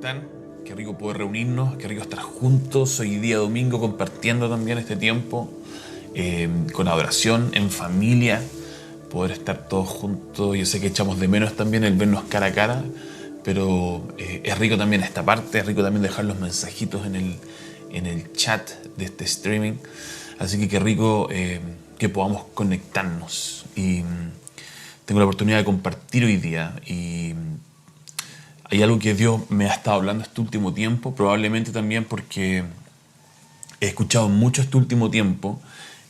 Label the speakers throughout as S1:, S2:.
S1: están? Qué rico poder reunirnos, qué rico estar juntos hoy día domingo compartiendo también este tiempo con adoración, en familia, poder estar todos juntos. Yo sé que echamos de menos también el vernos cara a cara, pero es rico también esta parte, es rico también dejar los mensajitos en el chat de este streaming. Así que qué rico que podamos conectarnos. Y tengo la oportunidad de compartir hoy día y hay algo que Dios me ha estado hablando este último tiempo, probablemente también porque he escuchado mucho este último tiempo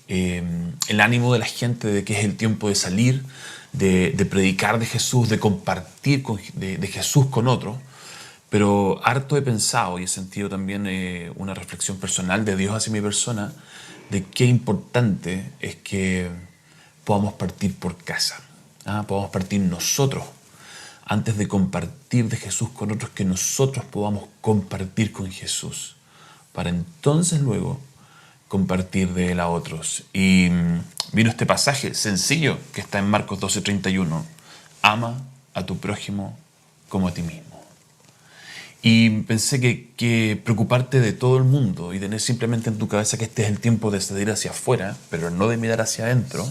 S1: el ánimo de la gente de que es el tiempo de salir, de predicar de Jesús, de compartir de Jesús con otros. Pero harto he pensado y he sentido también una reflexión personal de Dios hacia mi persona, de qué importante es que podamos partir por casa, podamos partir nosotros, antes de compartir de Jesús con otros, que nosotros podamos compartir con Jesús, para entonces luego compartir de Él a otros. Y vino este pasaje sencillo que está en Marcos 12:31, ama a tu prójimo como a ti mismo. Y pensé que preocuparte de todo el mundo y tener simplemente en tu cabeza que este es el tiempo de salir hacia afuera, pero no de mirar hacia adentro,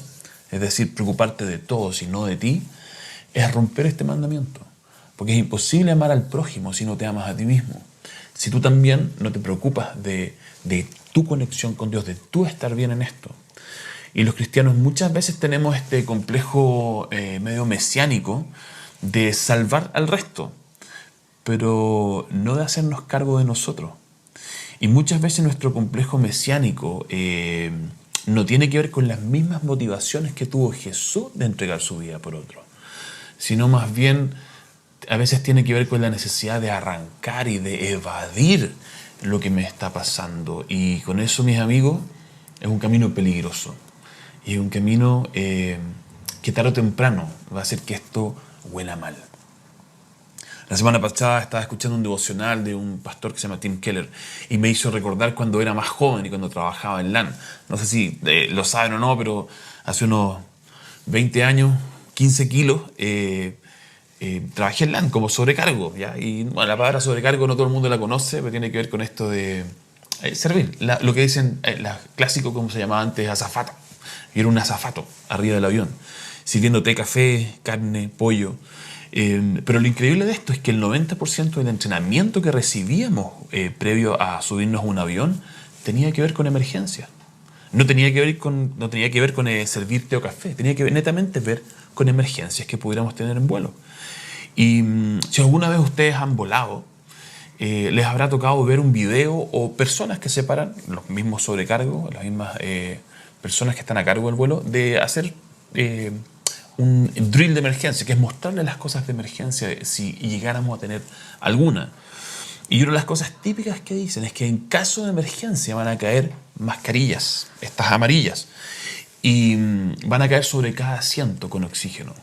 S1: es decir, preocuparte de todos y no de ti, es romper este mandamiento. Porque es imposible amar al prójimo si no te amas a ti mismo. Si tú también no te preocupas de tu conexión con Dios, de tú estar bien en esto. Y los cristianos muchas veces tenemos este complejo medio mesiánico de salvar al resto, pero no de hacernos cargo de nosotros. Y muchas veces nuestro complejo mesiánico no tiene que ver con las mismas motivaciones que tuvo Jesús de entregar su vida por otro, sino más bien a veces tiene que ver con la necesidad de arrancar y de evadir lo que me está pasando. Y con eso, mis amigos, es un camino peligroso. Y es un camino que tarde o temprano va a hacer que esto huela mal. La semana pasada estaba escuchando un devocional de un pastor que se llama Tim Keller y me hizo recordar cuando era más joven y cuando trabajaba en LAN. No sé si lo saben o no, pero hace unos 20 años, 15 kilos, trabajé en LAN como sobrecargo, ¿ya? Y bueno, la palabra sobrecargo no todo el mundo la conoce, pero tiene que ver con esto de servir. Lo que dicen, clásico, como se llamaba antes, azafata. Y era un azafato arriba del avión, sirviendo té, café, carne, pollo. Pero lo increíble de esto es que el 90% del entrenamiento que recibíamos previo a subirnos a un avión tenía que ver con emergencias. No tenía que ver con servir té o café, tenía que ver netamente con emergencias que pudiéramos tener en vuelo. Y si alguna vez ustedes han volado, les habrá tocado ver un video o personas que se paran, los mismos sobrecargos, las mismas personas que están a cargo del vuelo, de hacer un drill de emergencia, que es mostrarles las cosas de emergencia si llegáramos a tener alguna. Y una de las cosas típicas que dicen es que en caso de emergencia van a caer mascarillas, estas amarillas, y van a caer sobre cada asiento con oxígeno.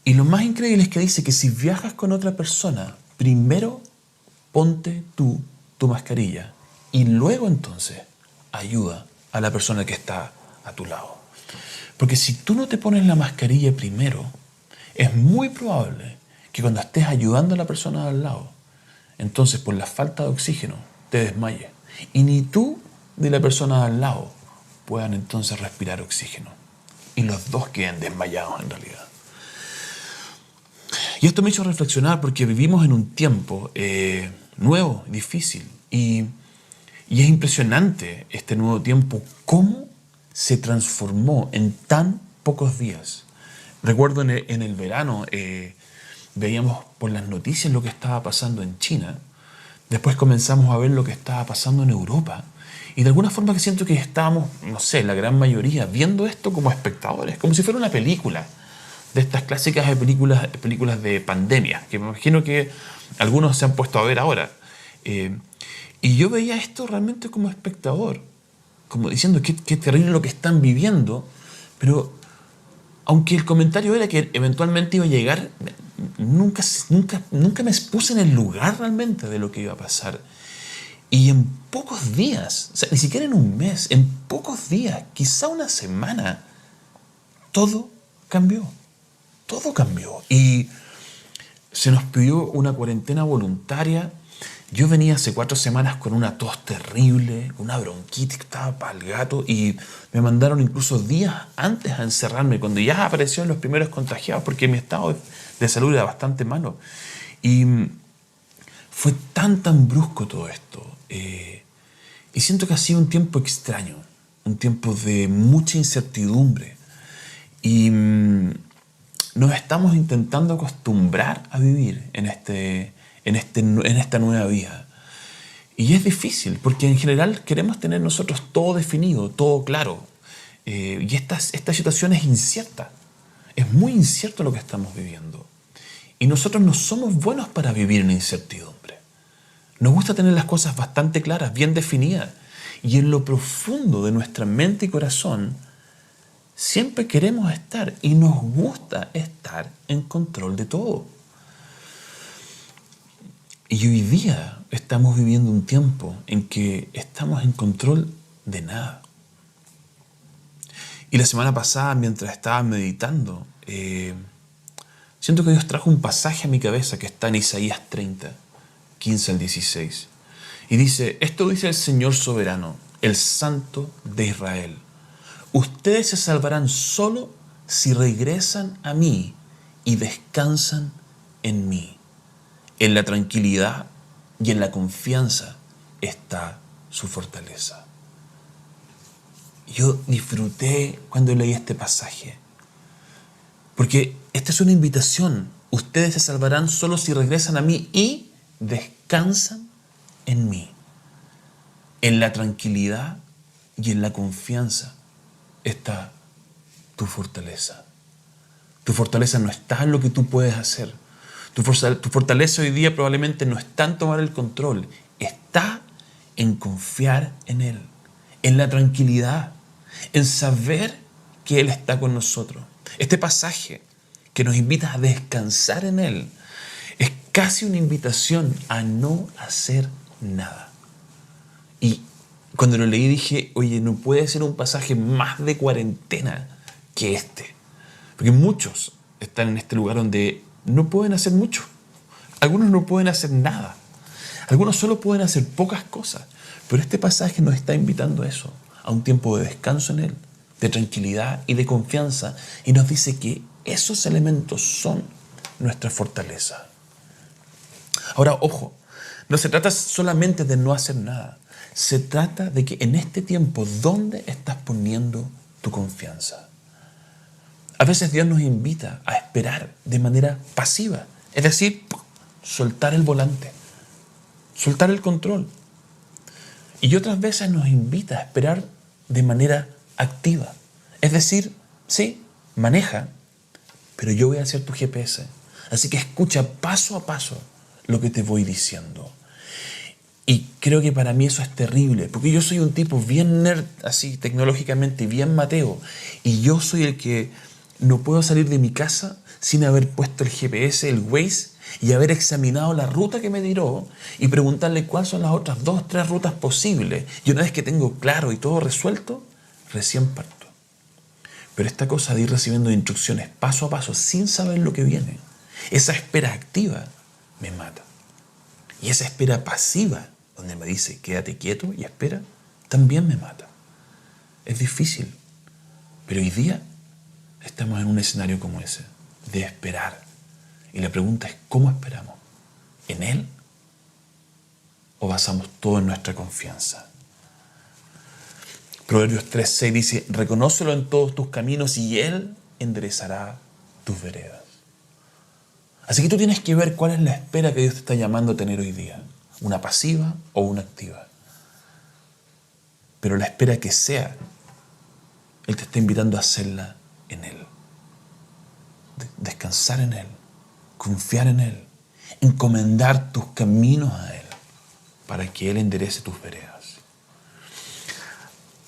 S1: Y lo más increíble es que dice que si viajas con otra persona, primero ponte tú tu mascarilla y luego entonces ayuda a la persona que está a tu lado. Porque si tú no te pones la mascarilla primero, es muy probable que cuando estés ayudando a la persona de al lado, entonces por la falta de oxígeno te desmayes. Y ni tú ni la persona de al lado puedan entonces respirar oxígeno. Y los dos queden desmayados en realidad. Y esto me hizo reflexionar porque vivimos en un tiempo nuevo, difícil. Y es impresionante este nuevo tiempo, cómo se transformó en tan pocos días. Recuerdo en el verano, veíamos por las noticias lo que estaba pasando en China. Después comenzamos a ver lo que estaba pasando en Europa. Y de alguna forma que siento que estábamos, no sé, la gran mayoría, viendo esto como espectadores, como si fuera una película. De estas clásicas películas de pandemia, que me imagino que algunos se han puesto a ver ahora. Y yo veía esto realmente como espectador, como diciendo qué terrible lo que están viviendo, pero aunque el comentario era que eventualmente iba a llegar, nunca me puse en el lugar realmente de lo que iba a pasar. Y en pocos días, o sea, ni siquiera en un mes, en pocos días, quizá una semana, todo cambió. Todo cambió. Y se nos pidió una cuarentena voluntaria. Yo venía hace 4 semanas con una tos terrible, una bronquitis que estaba para el gato, y me mandaron incluso días antes a encerrarme, cuando ya aparecieron los primeros contagiados, porque mi estado de salud era bastante malo. Y fue tan brusco todo esto. Y siento que ha sido un tiempo extraño, un tiempo de mucha incertidumbre. Y nos estamos intentando acostumbrar a vivir en esta nueva vida. Y es difícil, porque en general queremos tener nosotros todo definido, todo claro. Y esta situación es incierta. Es muy incierto lo que estamos viviendo. Y nosotros no somos buenos para vivir en incertidumbre. Nos gusta tener las cosas bastante claras, bien definidas. Y en lo profundo de nuestra mente y corazón, siempre queremos estar y nos gusta estar en control de todo. Y hoy día estamos viviendo un tiempo en que estamos en control de nada. Y la semana pasada, mientras estaba meditando, siento que Dios trajo un pasaje a mi cabeza que está en Isaías 30, 15 al 16. Y dice: esto dice el Señor soberano, el Santo de Israel. Ustedes se salvarán solo si regresan a mí y descansan en mí. En la tranquilidad y en la confianza está su fortaleza. Yo disfruté cuando leí este pasaje, porque esta es una invitación. Ustedes se salvarán solo si regresan a mí y descansan en mí. En la tranquilidad y en la confianza está tu fortaleza. Tu fortaleza no está en lo que tú puedes hacer. Tu fortaleza hoy día probablemente no está en tomar el control. Está en confiar en Él, en la tranquilidad, en saber que Él está con nosotros. Este pasaje que nos invita a descansar en Él es casi una invitación a no hacer nada. Y cuando lo leí dije: oye, no puede ser un pasaje más de cuarentena que este. Porque muchos están en este lugar donde no pueden hacer mucho. Algunos no pueden hacer nada. Algunos solo pueden hacer pocas cosas. Pero este pasaje nos está invitando a eso, a un tiempo de descanso en Él, de tranquilidad y de confianza. Y nos dice que esos elementos son nuestra fortaleza. Ahora, ojo, no se trata solamente de no hacer nada. Se trata de que en este tiempo, ¿dónde estás poniendo tu confianza? A veces Dios nos invita a esperar de manera pasiva, es decir, soltar el volante, soltar el control. Y otras veces nos invita a esperar de manera activa, es decir, sí, maneja, pero yo voy a ser tu GPS, así que escucha paso a paso lo que te voy diciendo. Y creo que para mí eso es terrible, porque yo soy un tipo bien nerd, así tecnológicamente, bien mateo, y yo soy el que no puedo salir de mi casa sin haber puesto el GPS, el Waze, y haber examinado la ruta que me tiró y preguntarle cuáles son las otras 2 o 3 rutas posibles. Y una vez que tengo claro y todo resuelto, recién parto. Pero esta cosa de ir recibiendo instrucciones paso a paso sin saber lo que viene, esa espera activa me mata. Y esa espera pasiva, donde me dice quédate quieto y espera, también me mata. Es difícil, pero hoy día estamos en un escenario como ese, de esperar. Y la pregunta es, ¿cómo esperamos? ¿En Él? ¿O basamos todo en nuestra confianza? Proverbios 3:6 dice: reconócelo en todos tus caminos y Él enderezará tus veredas. Así que tú tienes que ver cuál es la espera que Dios te está llamando a tener hoy día. Una pasiva o una activa. Pero la espera que sea, Él te está invitando a hacerla en Él. Descansar en Él. Confiar en Él. Encomendar tus caminos a Él para que Él enderece tus veredas.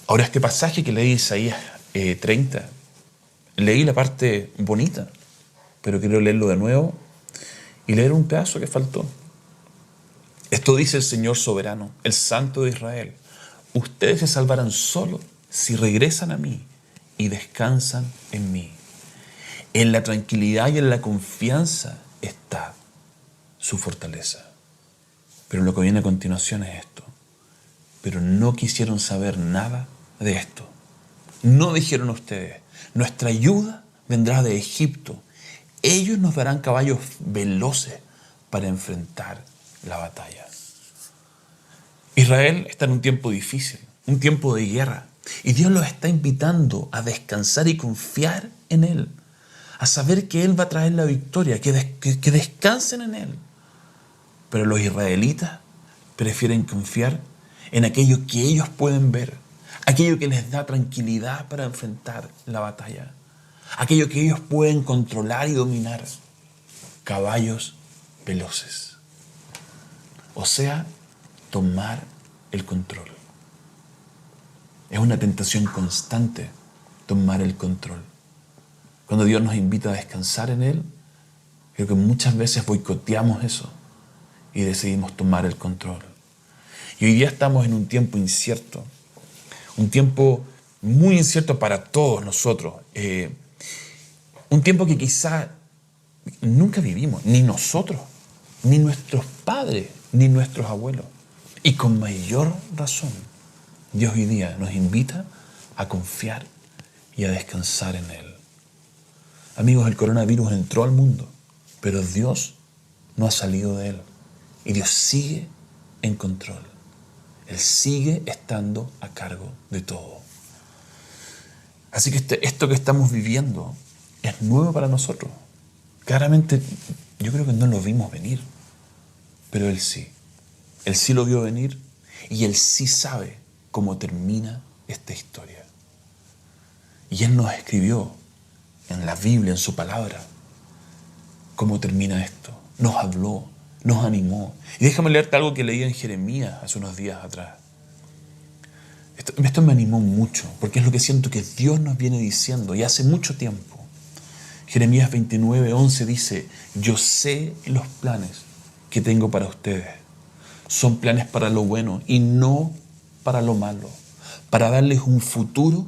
S1: Ahora, este pasaje que leí, Isaías 30, leí la parte bonita, pero quiero leerlo de nuevo y leer un pedazo que faltó. Esto dice el Señor soberano, el Santo de Israel: ustedes se salvarán solo si regresan a mí y descansan en mí. En la tranquilidad y en la confianza está su fortaleza. Pero lo que viene a continuación es esto. Pero no quisieron saber nada de esto. No dijeron ustedes, nuestra ayuda vendrá de Egipto. Ellos nos darán caballos veloces para enfrentar la batalla. Israel está en un tiempo difícil, un tiempo de guerra. Y Dios los está invitando a descansar y confiar en Él. A saber que Él va a traer la victoria, que descansen en Él. Pero los israelitas prefieren confiar en aquello que ellos pueden ver, aquello que les da tranquilidad para enfrentar la batalla, aquello que ellos pueden controlar y dominar, caballos veloces. O sea, tomar el control. Es una tentación constante tomar el control. Cuando Dios nos invita a descansar en Él, creo que muchas veces boicoteamos eso y decidimos tomar el control. Y hoy día estamos en un tiempo incierto, un tiempo muy incierto para todos nosotros, un tiempo que quizá nunca vivimos, ni nosotros, ni nuestros padres, ni nuestros abuelos. Y con mayor razón, Dios hoy día nos invita a confiar y a descansar en Él. Amigos, el coronavirus entró al mundo, pero Dios no ha salido de él. Y Dios sigue en control. Él sigue estando a cargo de todo. Así que esto que estamos viviendo es nuevo para nosotros. Claramente, yo creo que no lo vimos venir, pero Él sí. Él sí lo vio venir y Él sí sabe cómo termina esta historia. Y Él nos escribió en la Biblia, en su palabra, cómo termina esto. Nos habló, nos animó. Y déjame leerte algo que leí en Jeremías hace unos días atrás. Esto me animó mucho, porque es lo que siento que Dios nos viene diciendo y hace mucho tiempo. Jeremías 29:11 dice: yo sé los planes que tengo para ustedes. Son planes para lo bueno y no para lo malo, para darles un futuro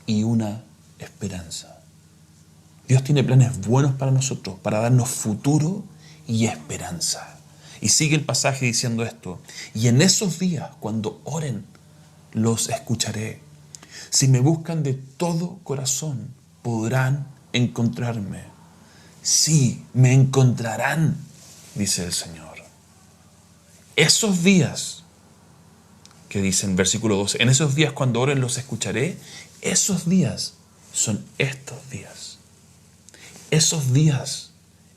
S1: y una esperanza. Dios tiene planes buenos para nosotros, para darnos futuro y esperanza. Y sigue el pasaje diciendo esto: y en esos días, cuando oren, los escucharé. Si me buscan de todo corazón, podrán encontrarme. Sí, me encontrarán, dice el Señor. Esos días, que dice en versículo 12, en esos días cuando oren los escucharé, esos días son estos días. Esos días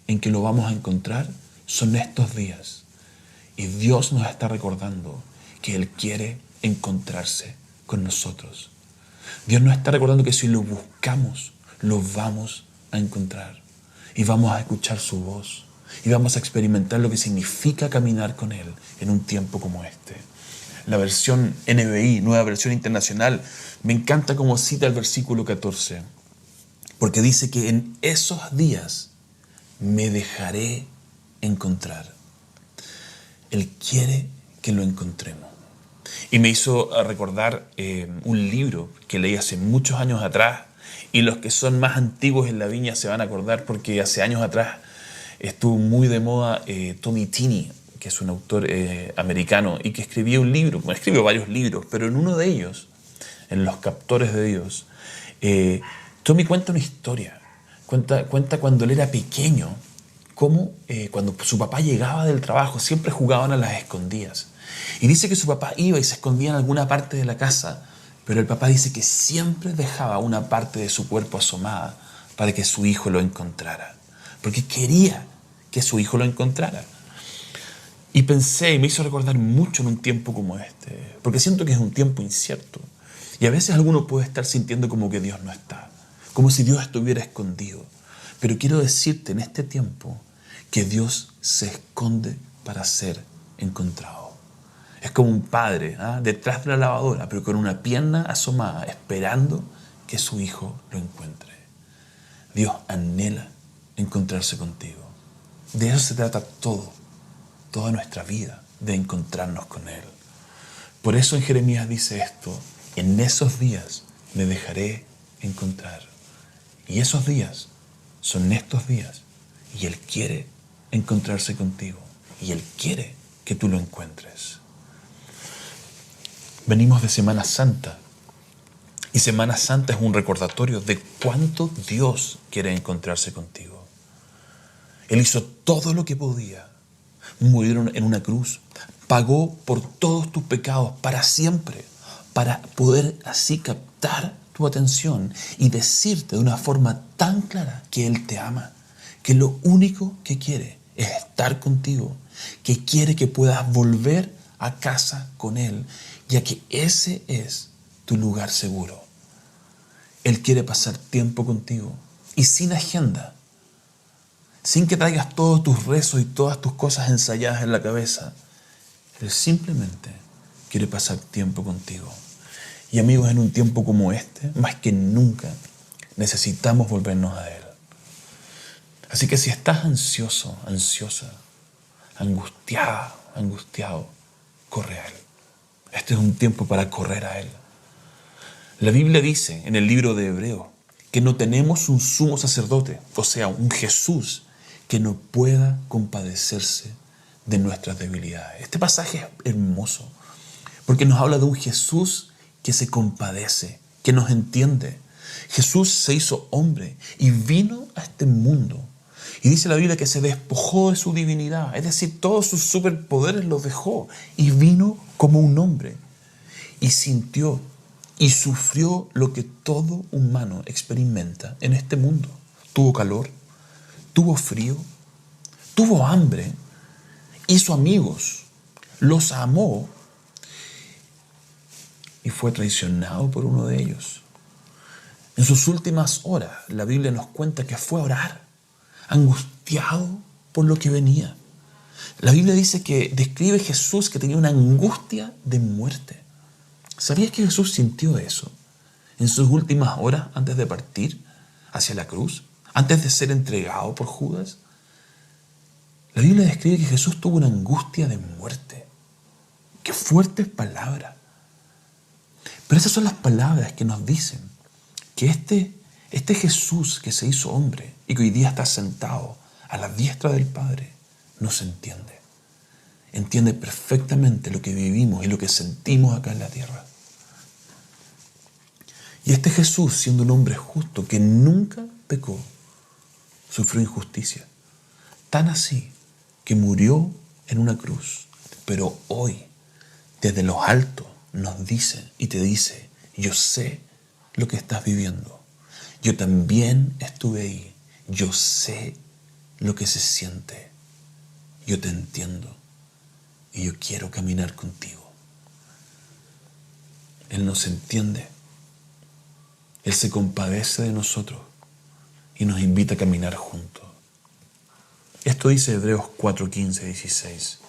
S1: en que lo vamos a encontrar son estos días. Y Dios nos está recordando que Él quiere encontrarse con nosotros. Dios nos está recordando que si lo buscamos, lo vamos a encontrar. Y vamos a escuchar su voz. Y vamos a experimentar lo que significa caminar con Él en un tiempo como este. La versión NBI, Nueva Versión Internacional, me encanta cómo cita el versículo 14. Porque dice que en esos días me dejaré encontrar. Él quiere que lo encontremos. Y me hizo recordar un libro que leí hace muchos años atrás, y los que son más antiguos en la viña se van a acordar porque hace años atrás estuvo muy de moda Tommy Tenney, que es un autor americano y que escribió un libro, bueno, escribió varios libros, pero en uno de ellos, en Los Captores de Dios, Tommy cuenta una historia, cuenta cuando él era pequeño, cómo cuando su papá llegaba del trabajo siempre jugaban a las escondidas. Y dice que su papá iba y se escondía en alguna parte de la casa, pero el papá dice que siempre dejaba una parte de su cuerpo asomada para que su hijo lo encontrara, porque quería que su hijo lo encontrara. Y pensé, y me hizo recordar mucho en un tiempo como este, porque siento que es un tiempo incierto. Y a veces alguno puede estar sintiendo como que Dios no está, como si Dios estuviera escondido. Pero quiero decirte en este tiempo que Dios se esconde para ser encontrado. Es como un padre detrás de la lavadora, pero con una pierna asomada, esperando que su hijo lo encuentre. Dios anhela encontrarse contigo. De eso se trata toda nuestra vida, de encontrarnos con Él. Por eso en Jeremías dice esto: en esos días me dejaré encontrar. Y esos días son estos días. Y Él quiere encontrarse contigo y Él quiere que tú lo encuentres. Venimos de Semana Santa y Semana Santa es un recordatorio de cuánto Dios quiere encontrarse contigo. Él hizo todo lo que podía. Murió en una cruz, pagó por todos tus pecados para siempre, para poder así captar tu atención y decirte de una forma tan clara que Él te ama, que lo único que quiere es estar contigo, que quiere que puedas volver a casa con Él, ya que ese es tu lugar seguro. Él quiere pasar tiempo contigo y sin agenda, sin que traigas todos tus rezos y todas tus cosas ensayadas en la cabeza. Él simplemente quiere pasar tiempo contigo. Y amigos, en un tiempo como este, más que nunca, necesitamos volvernos a Él. Así que si estás ansioso, ansiosa, angustiada, angustiado, corre a Él. Este es un tiempo para correr a Él. La Biblia dice en el libro de Hebreos que no tenemos un sumo sacerdote, o sea, un Jesús que no pueda compadecerse de nuestras debilidades. Este pasaje es hermoso porque nos habla de un Jesús que se compadece, que nos entiende. Jesús se hizo hombre y vino a este mundo. Y dice la Biblia que se despojó de su divinidad, es decir, todos sus superpoderes los dejó y vino como un hombre. Y sintió y sufrió lo que todo humano experimenta en este mundo. Tuvo calor, tuvo frío, tuvo hambre, hizo amigos, los amó y fue traicionado por uno de ellos. En sus últimas horas, la Biblia nos cuenta que fue a orar, angustiado por lo que venía. La Biblia dice que describe a Jesús que tenía una angustia de muerte. ¿Sabías que Jesús sintió eso en sus últimas horas antes de partir hacia la cruz? Antes de ser entregado por Judas. La Biblia describe que Jesús tuvo una angustia de muerte. ¡Qué fuertes palabras! Pero esas son las palabras que nos dicen que este Jesús que se hizo hombre y que hoy día está sentado a la diestra del Padre, nos entiende. Entiende perfectamente lo que vivimos y lo que sentimos acá en la tierra. Y este Jesús, siendo un hombre justo que nunca pecó, sufrió injusticia. Tan así que murió en una cruz. Pero hoy, desde los altos, nos dice y te dice: yo sé lo que estás viviendo. Yo también estuve ahí. Yo sé lo que se siente. Yo te entiendo. Y yo quiero caminar contigo. Él nos entiende. Él se compadece de nosotros y nos invita a caminar juntos. Esto dice Hebreos 4, 15, 16.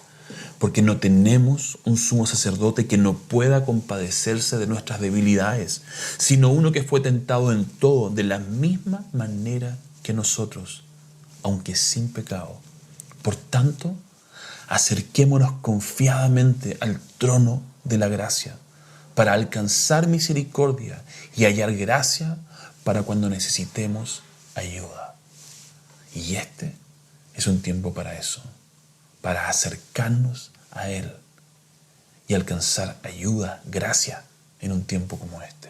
S1: Porque no tenemos un sumo sacerdote que no pueda compadecerse de nuestras debilidades, sino uno que fue tentado en todo de la misma manera que nosotros, aunque sin pecado. Por tanto, acerquémonos confiadamente al trono de la gracia para alcanzar misericordia y hallar gracia para cuando necesitemos ayuda. Y este es un tiempo para eso, para acercarnos a Él y alcanzar ayuda, gracia en un tiempo como este.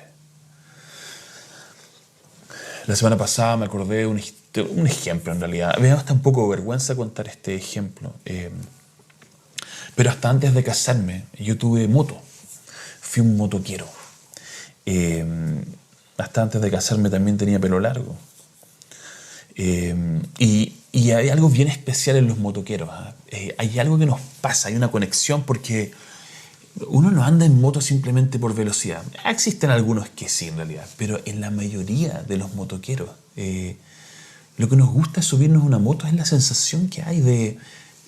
S1: La semana pasada me acordé de un ejemplo en realidad. Me da hasta un poco de vergüenza contar este ejemplo. Pero hasta antes de casarme yo tuve moto. Fui un motoquero. Hasta antes de casarme también tenía pelo largo. Y hay algo bien especial en los motoqueros. Hay algo que nos pasa, hay una conexión porque uno no anda en moto simplemente por velocidad. Existen algunos que sí en realidad, pero en la mayoría de los motoqueros lo que nos gusta es subirnos a una moto, es la sensación que hay de...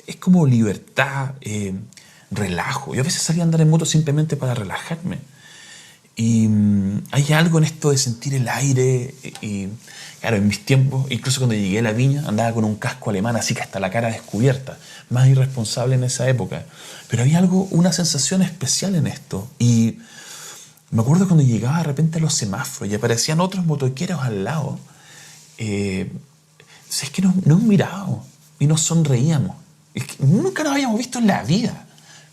S1: Es como libertad, relajo. Yo a veces salía a andar en moto simplemente para relajarme. Y hay algo en esto de sentir el aire. Y claro, en mis tiempos, incluso cuando llegué a la viña, andaba con un casco alemán, así que hasta la cara descubierta. Más irresponsable en esa época. Pero había algo, una sensación especial en esto. Y me acuerdo cuando llegaba de repente a los semáforos y aparecían otros motoqueros al lado. Es que no miraba. y nos sonreíamos. Es que nunca nos habíamos visto en la vida,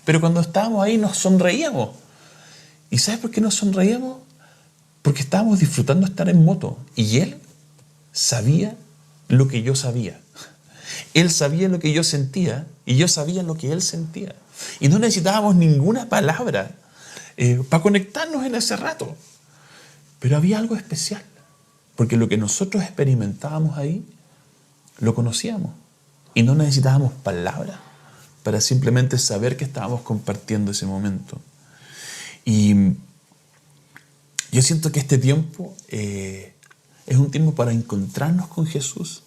S1: pero cuando estábamos ahí nos sonreíamos. ¿Y sabes por qué nos sonreíamos? Porque estábamos disfrutando estar en moto y él sabía lo que yo sabía. Él sabía lo que yo sentía y yo sabía lo que él sentía. Y no necesitábamos ninguna palabra para conectarnos en ese rato. Pero había algo especial, porque lo que nosotros experimentábamos ahí, lo conocíamos. Y no necesitábamos palabras para simplemente saber que estábamos compartiendo ese momento. Y yo siento que este tiempo es un tiempo para encontrarnos con Jesús.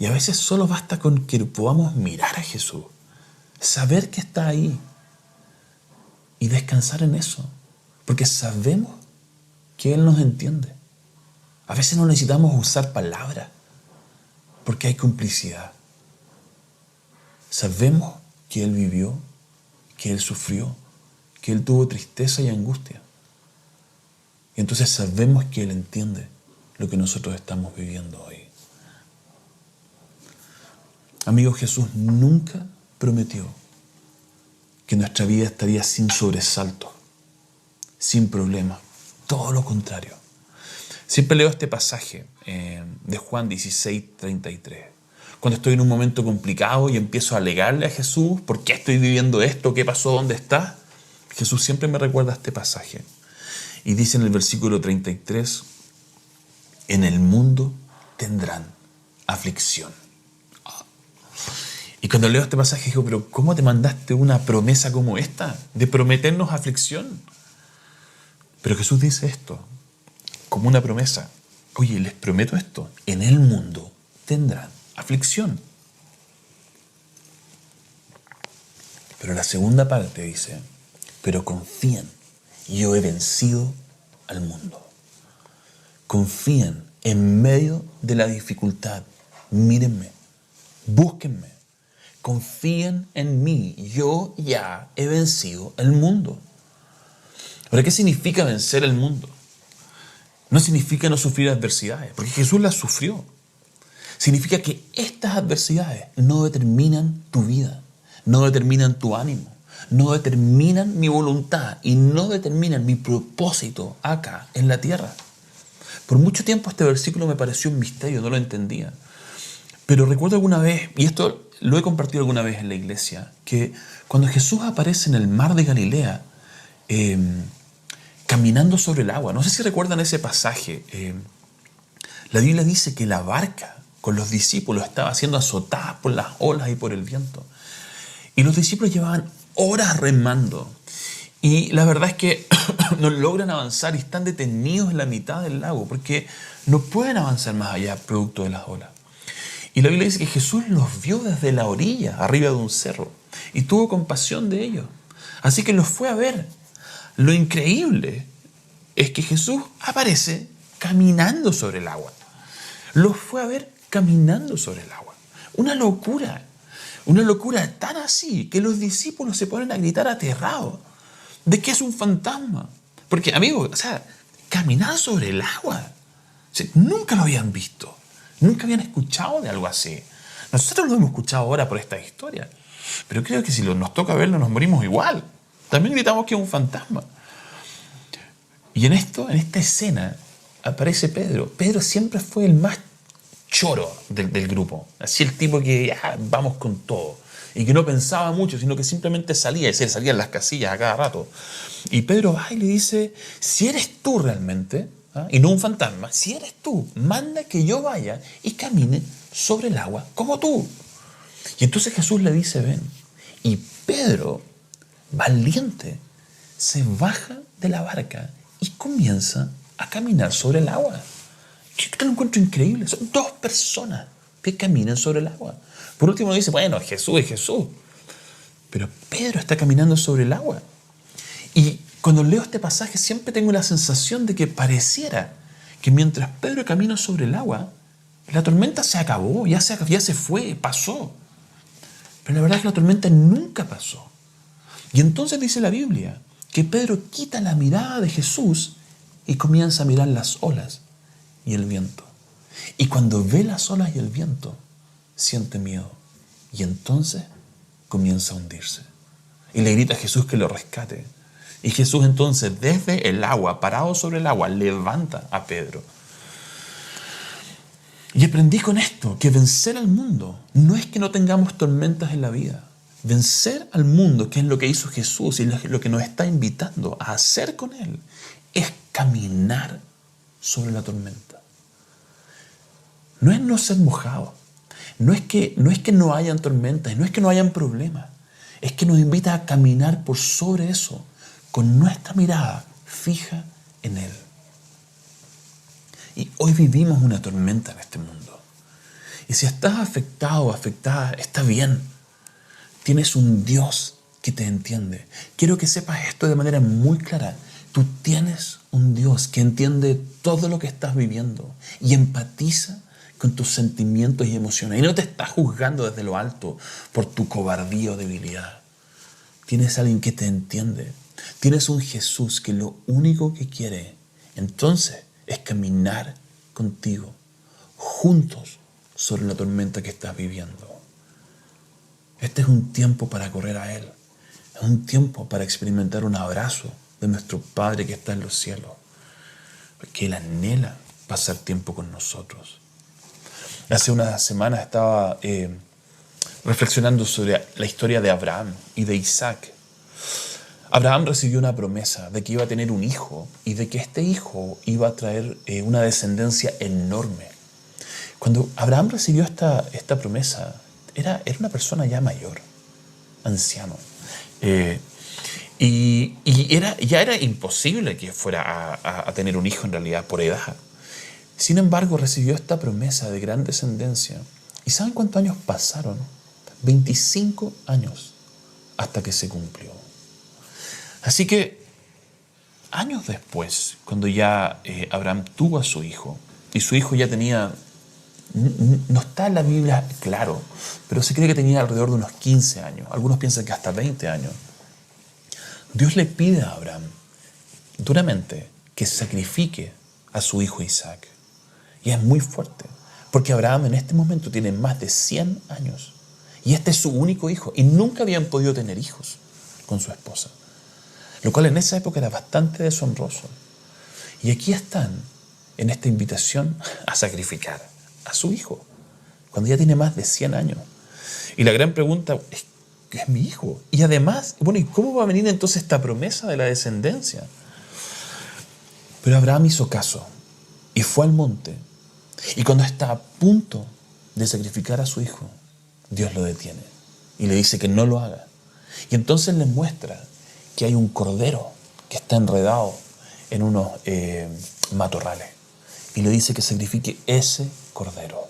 S1: Y a veces solo basta con que podamos mirar a Jesús, saber que está ahí y descansar en eso. Porque sabemos que Él nos entiende. A veces no necesitamos usar palabras porque hay complicidad. Sabemos que Él vivió, que Él sufrió, que Él tuvo tristeza y angustia. Y entonces sabemos que Él entiende lo que nosotros estamos viviendo hoy. Amigos, Jesús nunca prometió que nuestra vida estaría sin sobresaltos, sin problemas. Todo lo contrario. Siempre leo este pasaje de Juan 16:33. Cuando estoy en un momento complicado y empiezo a alegarle a Jesús, ¿por qué estoy viviendo esto? ¿Qué pasó? ¿Dónde está? Jesús siempre me recuerda este pasaje. Y dice en el versículo 33, en el mundo tendrán aflicción. Y cuando leo este pasaje digo, pero ¿cómo te mandaste una promesa como esta? De prometernos aflicción. Pero Jesús dice esto, como una promesa. Oye, les prometo esto, en el mundo tendrán aflicción. Pero la segunda parte dice, pero confíen, yo he vencido al mundo. Confíen en medio de la dificultad. Mírenme, búsquenme, confíen en mí, yo ya he vencido el mundo. Ahora, ¿qué significa vencer el mundo? No significa no sufrir adversidades, porque Jesús las sufrió. Significa que estas adversidades no determinan tu vida, no determinan tu ánimo, no determinan mi voluntad y no determinan mi propósito acá en la tierra. Por mucho tiempo este versículo me pareció un misterio, no lo entendía. Pero recuerdo alguna vez, y esto lo he compartido alguna vez en la iglesia, que cuando Jesús aparece en el mar de Galilea, caminando sobre el agua. No sé si recuerdan ese pasaje. La Biblia dice que la barca con los discípulos estaba siendo azotada por las olas y por el viento. Y los discípulos llevaban horas remando. Y la verdad es que no logran avanzar y están detenidos en la mitad del lago porque no pueden avanzar más allá producto de las olas. Y la Biblia dice que Jesús los vio desde la orilla, arriba de un cerro, y tuvo compasión de ellos. Así que los fue a ver. Lo increíble es que Jesús aparece caminando sobre el agua. Los fue a ver caminando sobre el agua. Una locura tan así que los discípulos se ponen a gritar aterrados de que es un fantasma. Porque, amigos, caminar sobre el agua, nunca lo habían visto, nunca habían escuchado de algo así. Nosotros lo hemos escuchado ahora por esta historia, pero creo que si nos toca verlo nos morimos igual. También gritamos que es un fantasma. Y en esta escena aparece Pedro. Pedro siempre fue el más choro del grupo. Así el tipo que ya vamos con todo. Y que no pensaba mucho, sino que simplemente salía. Y se le salían las casillas a cada rato. Y Pedro va y le dice, si eres tú realmente, y no un fantasma, si eres tú, manda que yo vaya y camine sobre el agua como tú. Y entonces Jesús le dice, ven. Y Pedro, valiente, se baja de la barca y comienza a caminar sobre el agua. Yo lo encuentro increíble. Son dos personas que caminan sobre el agua. Por último dice, bueno, Jesús es Jesús. Pero Pedro está caminando sobre el agua. Y cuando leo este pasaje siempre tengo la sensación de que pareciera que mientras Pedro camina sobre el agua, la tormenta se acabó, ya se fue, pasó. Pero la verdad es que la tormenta nunca pasó. Y entonces dice la Biblia que Pedro quita la mirada de Jesús y comienza a mirar las olas y el viento. Y cuando ve las olas y el viento, siente miedo y entonces comienza a hundirse. Y le grita a Jesús que lo rescate. Y Jesús entonces, desde el agua, parado sobre el agua, levanta a Pedro. Y aprendí con esto que vencer al mundo no es que no tengamos tormentas en la vida. Vencer al mundo, que es lo que hizo Jesús y lo que nos está invitando a hacer con Él, es caminar sobre la tormenta. No es no ser mojado. No es que no hayan tormentas, no es que no hayan problemas. Es que nos invita a caminar por sobre eso con nuestra mirada fija en Él. Y hoy vivimos una tormenta en este mundo. Y si estás afectado o afectada, está bien. Tienes un Dios que te entiende. Quiero que sepas esto de manera muy clara. Tú tienes un Dios que entiende todo lo que estás viviendo y empatiza con tus sentimientos y emociones. Y no te está juzgando desde lo alto por tu cobardía o debilidad. Tienes a alguien que te entiende. Tienes un Jesús que lo único que quiere entonces es caminar contigo, juntos sobre la tormenta que estás viviendo. Este es un tiempo para correr a Él. Es un tiempo para experimentar un abrazo de nuestro Padre que está en los cielos. Porque Él anhela pasar tiempo con nosotros. Hace unas semanas estaba reflexionando sobre la historia de Abraham y de Isaac. Abraham recibió una promesa de que iba a tener un hijo y de que este hijo iba a traer una descendencia enorme. Cuando Abraham recibió esta promesa, era una persona ya mayor, anciano. Ya era imposible que fuera a tener un hijo en realidad por edad. Sin embargo, recibió esta promesa de gran descendencia. ¿Y saben cuántos años pasaron? 25 años hasta que se cumplió. Así que, años después, cuando ya Abraham tuvo a su hijo, y su hijo ya tenía, no está en la Biblia claro, pero se cree que tenía alrededor de unos 15 años. Algunos piensan que hasta 20 años. Dios le pide a Abraham, duramente, que sacrifique a su hijo Isaac. Y es muy fuerte, porque Abraham en este momento tiene más de 100 años. Y este es su único hijo, y nunca habían podido tener hijos con su esposa. Lo cual en esa época era bastante deshonroso. Y aquí están, en esta invitación a sacrificar a su hijo, cuando ya tiene más de 100 años. Y la gran pregunta es, ¿qué es mi hijo? Y además, bueno, ¿y cómo va a venir entonces esta promesa de la descendencia? Pero Abraham hizo caso y fue al monte. Y cuando está a punto de sacrificar a su hijo, Dios lo detiene y le dice que no lo haga. Y entonces le muestra que hay un cordero que está enredado en unos matorrales. Y le dice que sacrifique ese cordero.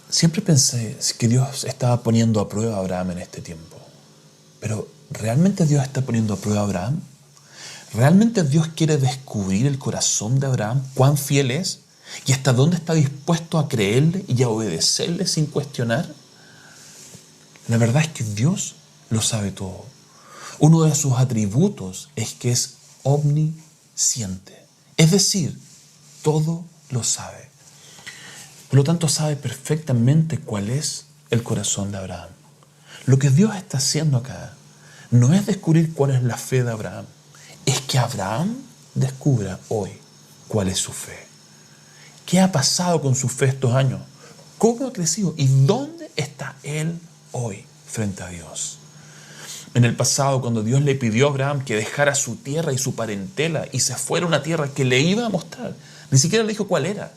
S1: Siempre pensé que Dios estaba poniendo a prueba a Abraham en este tiempo. Pero ¿realmente Dios está poniendo a prueba a Abraham? ¿Realmente Dios quiere descubrir el corazón de Abraham? ¿Cuán fiel es? ¿Y hasta dónde está dispuesto a creerle y a obedecerle sin cuestionar? La verdad es que Dios lo sabe todo. Uno de sus atributos es que es omnisciente. Es decir, todo lo sabe. Por lo tanto, sabe perfectamente cuál es el corazón de Abraham. Lo que Dios está haciendo acá no es descubrir cuál es la fe de Abraham. Es que Abraham descubra hoy cuál es su fe. ¿Qué ha pasado con su fe estos años? ¿Cómo ha crecido? ¿Y dónde está él hoy frente a Dios? En el pasado, cuando Dios le pidió a Abraham que dejara su tierra y su parentela y se fuera a una tierra que le iba a mostrar, ni siquiera le dijo cuál era.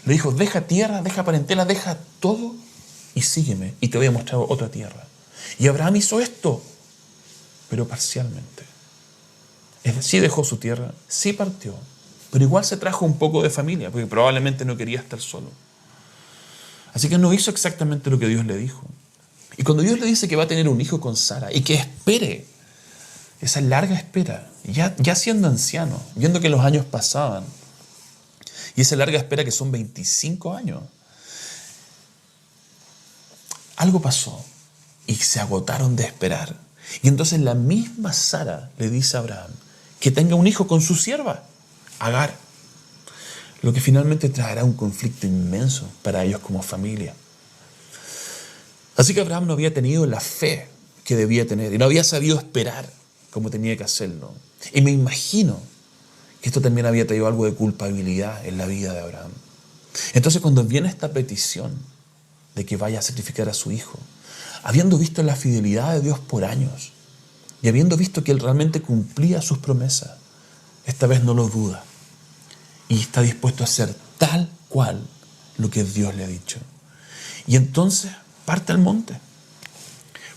S1: Le dijo, deja tierra, deja parentela, deja todo y sígueme y te voy a mostrar otra tierra. Y Abraham hizo esto, pero parcialmente. Es decir, dejó su tierra, sí partió, pero igual se trajo un poco de familia, porque probablemente no quería estar solo. Así que no hizo exactamente lo que Dios le dijo. Y cuando Dios le dice que va a tener un hijo con Sara y que espere, esa larga espera, ya siendo anciano, viendo que los años pasaban, y esa larga espera que son 25 años, algo pasó y se agotaron de esperar. Y entonces la misma Sara le dice a Abraham que tenga un hijo con su sierva, Agar. lo que finalmente traerá un conflicto inmenso para ellos como familia. Así que Abraham no había tenido la fe que debía tener y no había sabido esperar como tenía que hacerlo. Y me imagino que esto también había traído algo de culpabilidad en la vida de Abraham. Entonces, cuando viene esta petición de que vaya a sacrificar a su hijo, habiendo visto la fidelidad de Dios por años y habiendo visto que él realmente cumplía sus promesas, esta vez no lo duda y está dispuesto a hacer tal cual lo que Dios le ha dicho. Y entonces parte al monte,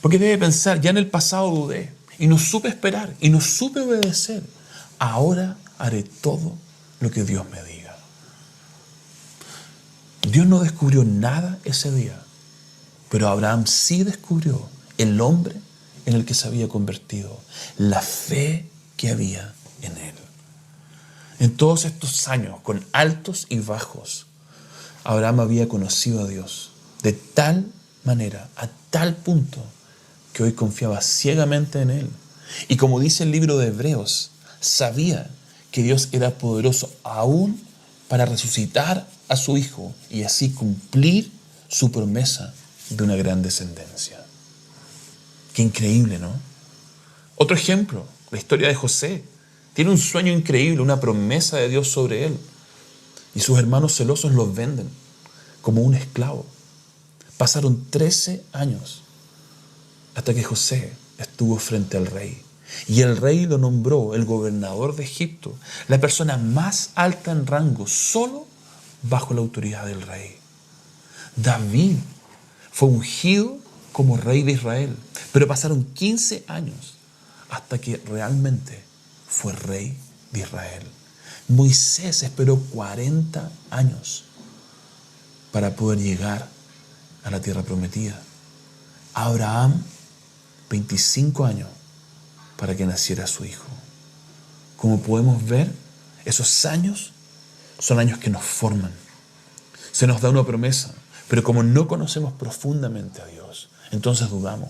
S1: porque debe pensar: ya en el pasado dudé y no supe esperar y no supe obedecer. Ahora haré todo lo que Dios me diga. Dios no descubrió nada ese día, pero Abraham sí descubrió el hombre en el que se había convertido, la fe que había en él. En todos estos años, con altos y bajos, Abraham había conocido a Dios de tal manera, a tal punto, que hoy confiaba ciegamente en él. Y como dice el libro de Hebreos, sabía que Dios era poderoso aún para resucitar a su hijo y así cumplir su promesa de una gran descendencia. Qué increíble, ¿no? Otro ejemplo, la historia de José. Tiene un sueño increíble, una promesa de Dios sobre él. Y sus hermanos celosos los venden como un esclavo. Pasaron 13 años hasta que José estuvo frente al rey. Y el rey lo nombró el gobernador de Egipto, la persona más alta en rango, solo bajo la autoridad del rey. David fue ungido como rey de Israel, pero pasaron 15 años hasta que realmente fue rey de Israel. Moisés esperó 40 años para poder llegar a la tierra prometida. Abraham, 25 años para que naciera su hijo. Como podemos ver, esos años son años que nos forman. Se nos da una promesa, pero como no conocemos profundamente a Dios, entonces dudamos.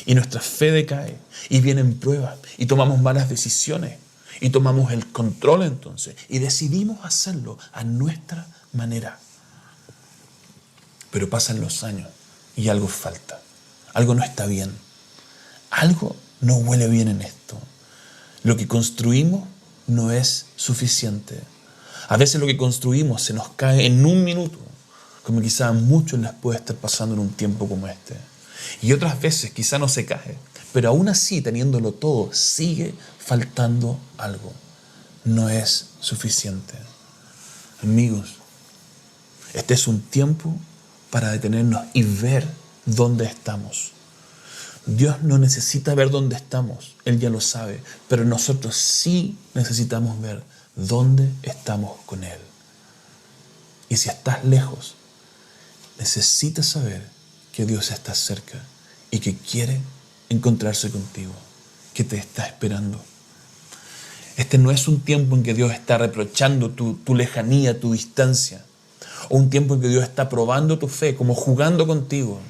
S1: Y nuestra fe decae, y vienen pruebas, y tomamos malas decisiones, y tomamos el control entonces, y decidimos hacerlo a nuestra manera. Pero pasan los años, y algo falta. Algo no está bien. Algo no huele bien en esto. Lo que construimos no es suficiente. A veces lo que construimos se nos cae en un minuto, como quizá a muchos les puede estar pasando en un tiempo como este. Y otras veces quizá no se cae, pero aún así, teniéndolo todo, sigue faltando algo. No es suficiente. Amigos, este es un tiempo para detenernos y ver dónde estamos. Dios no necesita ver dónde estamos, Él ya lo sabe, pero nosotros sí necesitamos ver dónde estamos con Él. Y si estás lejos, necesitas saber que Dios está cerca y que quiere encontrarse contigo, que te está esperando. Este no es un tiempo en que Dios está reprochando tu lejanía, tu distancia, o un tiempo en que Dios está probando tu fe, como jugando contigo.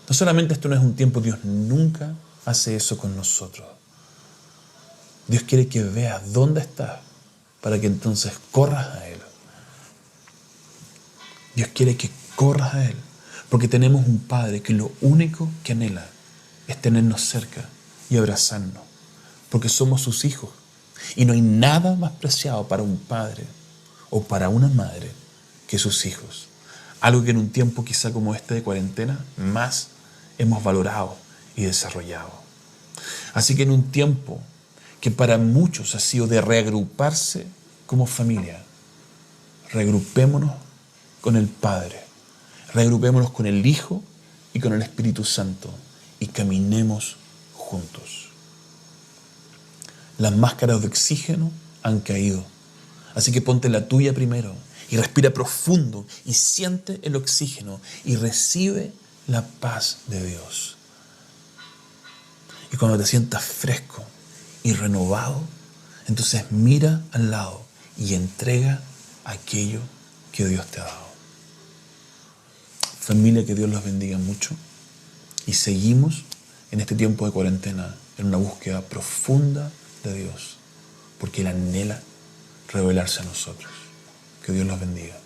S1: No solamente esto no es un tiempo, Dios nunca hace eso con nosotros. Dios quiere que veas dónde estás para que entonces corras a Él. Dios quiere que corras a Él, porque tenemos un Padre que lo único que anhela es tenernos cerca y abrazarnos, porque somos sus hijos. Y no hay nada más preciado para un padre o para una madre que sus hijos. Algo que en un tiempo quizá como este de cuarentena más hemos valorado y desarrollado. Así que en un tiempo que para muchos ha sido de reagruparse como familia, reagrupémonos con el Padre, reagrupémonos con el Hijo y con el Espíritu Santo y caminemos juntos. Las máscaras de oxígeno han caído, así que ponte la tuya primero y respira profundo y siente el oxígeno y recibe la paz de Dios. Y cuando te sientas fresco y renovado, entonces mira al lado y entrega aquello que Dios te ha dado. Familia, que Dios los bendiga mucho. Y seguimos en este tiempo de cuarentena en una búsqueda profunda de Dios, porque Él anhela revelarse a nosotros. Que Dios los bendiga.